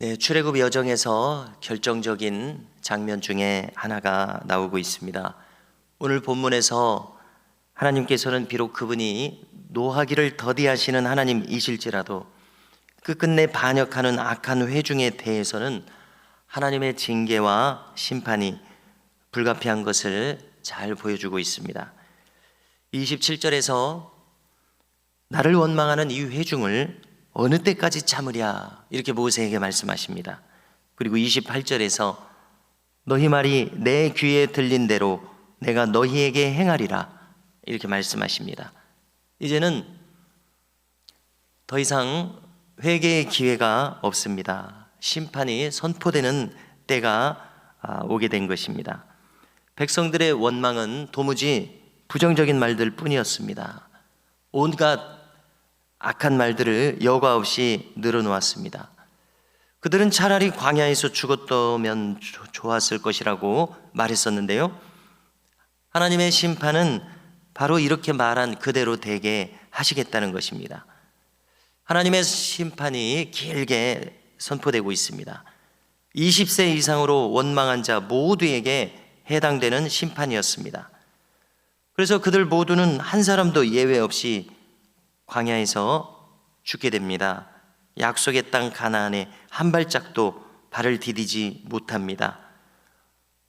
네, 출애굽 여정에서 결정적인 장면 중에 하나가 나오고 있습니다. 오늘 본문에서 하나님께서는 비록 그분이 노하기를 더디하시는 하나님이실지라도 끝끝내 반역하는 악한 회중에 대해서는 하나님의 징계와 심판이 불가피한 것을 잘 보여주고 있습니다. 27절에서 나를 원망하는 이 회중을 어느 때까지 참으랴 이렇게 모세에게 말씀하십니다. 그리고 28절에서 너희 말이 내 귀에 들린 대로 내가 너희에게 행하리라 이렇게 말씀하십니다. 이제는 더 이상 회개의 기회가 없습니다. 심판이 선포되는 때가 오게 된 것입니다. 백성들의 원망은 도무지 부정적인 말들 뿐이었습니다. 온갖 악한 말들을 여과 없이 늘어놓았습니다. 그들은 차라리 광야에서 죽었다면 좋았을 것이라고 말했었는데요, 하나님의 심판은 바로 이렇게 말한 그대로 되게 하시겠다는 것입니다. 하나님의 심판이 길게 선포되고 있습니다. 20세 이상으로 원망한 자 모두에게 해당되는 심판이었습니다. 그래서 그들 모두는 한 사람도 예외 없이 광야에서 죽게 됩니다. 약속의 땅 가나안에 한 발짝도 발을 디디지 못합니다.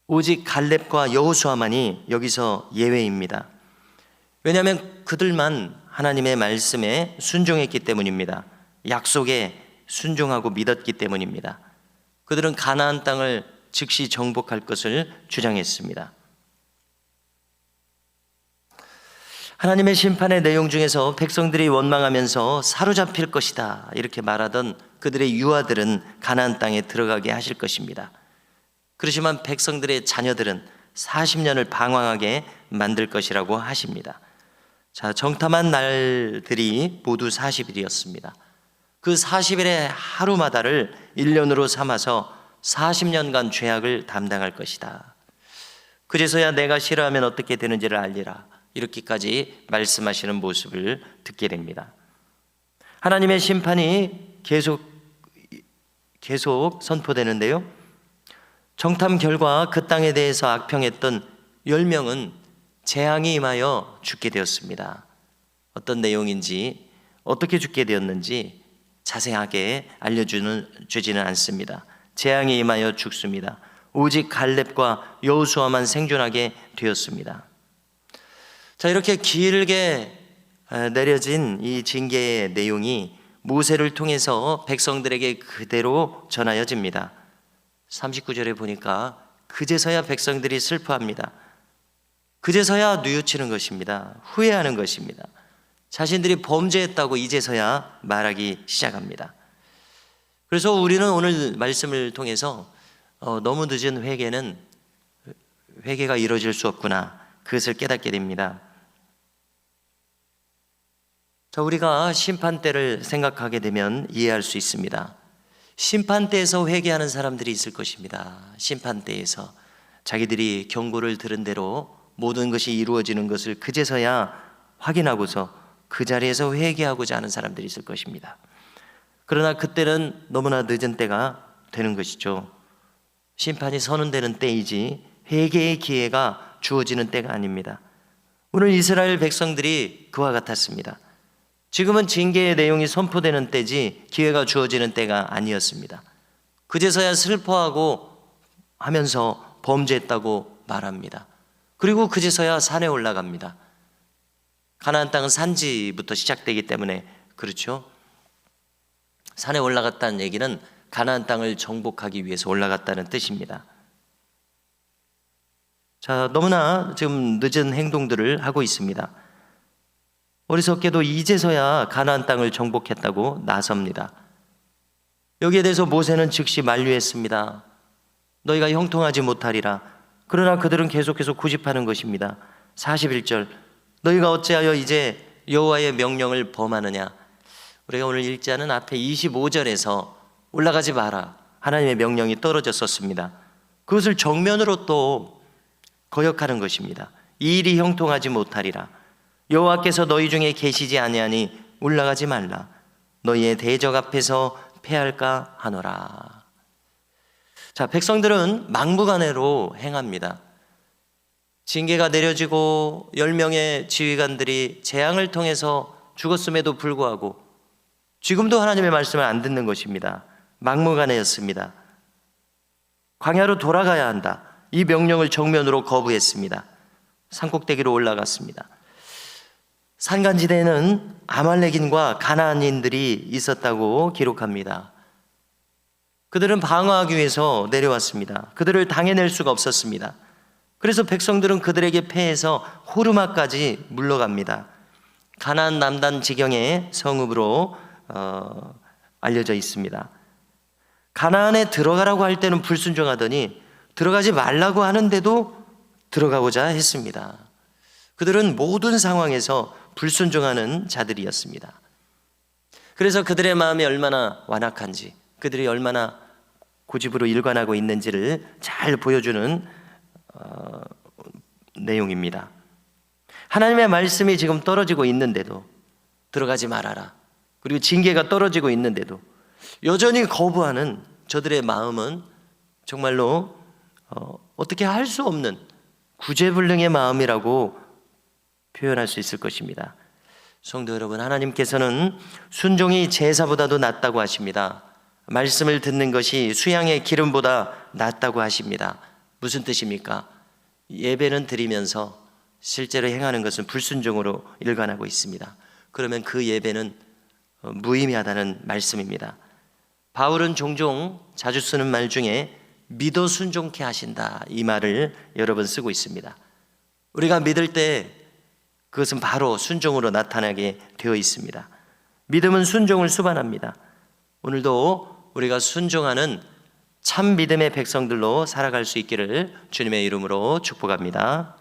오직 갈렙과 여호수아만이 여기서 예외입니다. 왜냐하면 그들만 하나님의 말씀에 순종했기 때문입니다. 약속에 순종하고 믿었기 때문입니다. 그들은 가나안 땅을 즉시 정복할 것을 주장했습니다. 하나님의 심판의 내용 중에서 백성들이 원망하면서 사로잡힐 것이다 이렇게 말하던 그들의 유아들은 가나안 땅에 들어가게 하실 것입니다. 그렇지만 백성들의 자녀들은 40년을 방황하게 만들 것이라고 하십니다. 자, 정탐한 날들이 모두 40일이었습니다. 그 40일의 하루마다를 1년으로 삼아서 40년간 죄악을 담당할 것이다. 그제서야 내가 싫어하면 어떻게 되는지를 알리라 이렇게까지 말씀하시는 모습을 듣게 됩니다. 하나님의 심판이 계속 선포되는데요, 정탐 결과 그 땅에 대해서 악평했던 10명은 재앙이 임하여 죽게 되었습니다. 어떤 내용인지 어떻게 죽게 되었는지 자세하게 알려주지는 않습니다. 재앙이 임하여 죽습니다. 오직 갈렙과 여호수아만 생존하게 되었습니다. 자, 이렇게 길게 내려진 이 징계의 내용이 모세를 통해서 백성들에게 그대로 전하여집니다. 39절에 보니까 그제서야 백성들이 슬퍼합니다. 그제서야 뉘우치는 것입니다. 후회하는 것입니다. 자신들이 범죄했다고 이제서야 말하기 시작합니다. 그래서 우리는 오늘 말씀을 통해서 너무 늦은 회개가 이루어질 수 없구나, 그것을 깨닫게 됩니다. 자, 우리가 심판대를 생각하게 되면 이해할 수 있습니다. 심판대에서 회개하는 사람들이 있을 것입니다. 심판대에서 자기들이 경고를 들은 대로 모든 것이 이루어지는 것을 그제서야 확인하고서 그 자리에서 회개하고자 하는 사람들이 있을 것입니다. 그러나 그때는 너무나 늦은 때가 되는 것이죠. 심판이 선언되는 때이지 회개의 기회가 주어지는 때가 아닙니다. 오늘 이스라엘 백성들이 그와 같았습니다. 지금은 징계의 내용이 선포되는 때지 기회가 주어지는 때가 아니었습니다. 그제서야 슬퍼하고 하면서 범죄했다고 말합니다. 그리고 그제서야 산에 올라갑니다. 가나안 땅은 산지부터 시작되기 때문에 그렇죠. 산에 올라갔다는 얘기는 가나안 땅을 정복하기 위해서 올라갔다는 뜻입니다. 자, 너무나 지금 늦은 행동들을 하고 있습니다. 어리석게도 이제서야 가나안 땅을 정복했다고 나섭니다. 여기에 대해서 모세는 즉시 만류했습니다. 너희가 형통하지 못하리라. 그러나 그들은 계속해서 고집하는 것입니다. 41절 너희가 어찌하여 이제 여호와의 명령을 범하느냐. 우리가 오늘 읽지 않은 앞에 25절에서 올라가지 마라, 하나님의 명령이 떨어졌었습니다. 그것을 정면으로 또 거역하는 것입니다. 이 일이 형통하지 못하리라. 여호와께서 너희 중에 계시지 아니하니 올라가지 말라. 너희의 대적 앞에서 패할까 하노라. 자, 백성들은 막무가내로 행합니다. 징계가 내려지고 10명의 지휘관들이 재앙을 통해서 죽었음에도 불구하고 지금도 하나님의 말씀을 안 듣는 것입니다. 막무가내였습니다. 광야로 돌아가야 한다. 이 명령을 정면으로 거부했습니다. 산꼭대기로 올라갔습니다. 산간지대에는 아말렉인과 가나안인들이 있었다고 기록합니다. 그들은 방어하기 위해서 내려왔습니다. 그들을 당해낼 수가 없었습니다. 그래서 백성들은 그들에게 패해서 호르마까지 물러갑니다. 가나안 남단 지경의 성읍으로 알려져 있습니다. 가나안에 들어가라고 할 때는 불순종하더니 들어가지 말라고 하는데도 들어가고자 했습니다. 그들은 모든 상황에서 불순종하는 자들이었습니다. 그래서 그들의 마음이 얼마나 완악한지, 그들이 얼마나 고집으로 일관하고 있는지를 잘 보여주는 내용입니다. 하나님의 말씀이 지금 떨어지고 있는데도 들어가지 말아라. 그리고 징계가 떨어지고 있는데도 여전히 거부하는 저들의 마음은 정말로 어떻게 할 수 없는 구제불능의 마음이라고 표현할 수 있을 것입니다. 성도 여러분, 하나님께서는 순종이 제사보다도 낫다고 하십니다. 말씀을 듣는 것이 수양의 기름보다 낫다고 하십니다. 무슨 뜻입니까? 예배는 드리면서 실제로 행하는 것은 불순종으로 일관하고 있습니다. 그러면 그 예배는 무의미하다는 말씀입니다. 바울은 종종 자주 쓰는 말 중에 믿어 순종케 하신다, 이 말을 여러 번 쓰고 있습니다. 우리가 믿을 때 그것은 바로 순종으로 나타나게 되어 있습니다. 믿음은 순종을 수반합니다. 오늘도 우리가 순종하는 참 믿음의 백성들로 살아갈 수 있기를 주님의 이름으로 축복합니다.